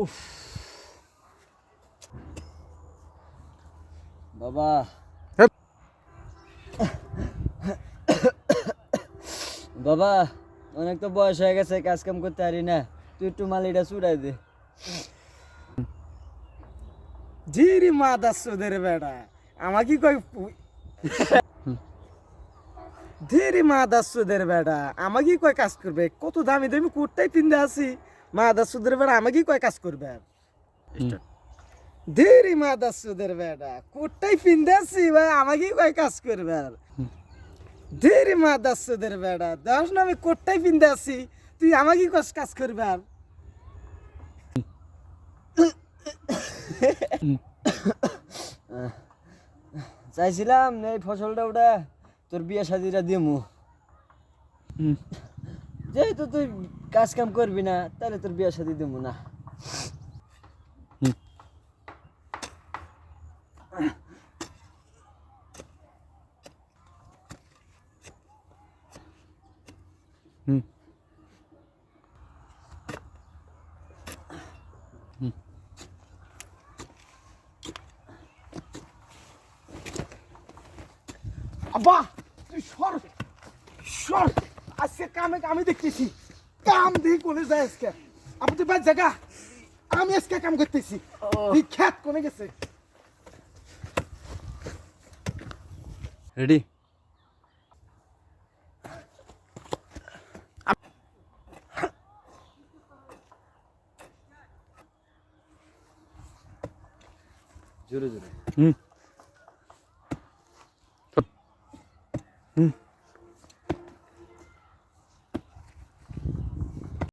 উফ বাবা বাবা অনেক তো বয়স হয়ে গেছে, কাজ কাম করতে পারি না, তুই একটু মালিটা চুড়াই দে। জিরি মা দাসুদের বেড়া আমাকে কই ধীরে মা দাসুদের বেড়া আমাকে কয় কাজ করবে, কত দামি দামি কুর্তাই পিন্দে আছি, মা দাসুদের বেড়া আমাকে কয় কাজ করবে। ধীরে মা দাসুদের বেড়া কুর্তাই পিন্দে আছি ভাই আমাকে কয় কাজ করবে। ধীরে মা দাসুদের বেড়া দশ না আমি কোটটাই পিন্দে আছি, তুই আমাকে কয় কাজ করবে। চাইছিলাম এই ফসলটা ওটা তোর বিয়ে শাদিটা দিমু, যেহেতু তুই কাজ কাম করবি না তাহলে তোর বিয়ে শাদি দিমু না। আব্বা তুই সর সর, আজকে কামে আমি দেখতেছি, কাম দিয়ে কোনে যায় আজকে। আপনি তুই বাইর জায়গা, আমি আজকে কাম করতেছি, তুই খ্যাত কোনে গেছে। রেডি? জোরে জোরে।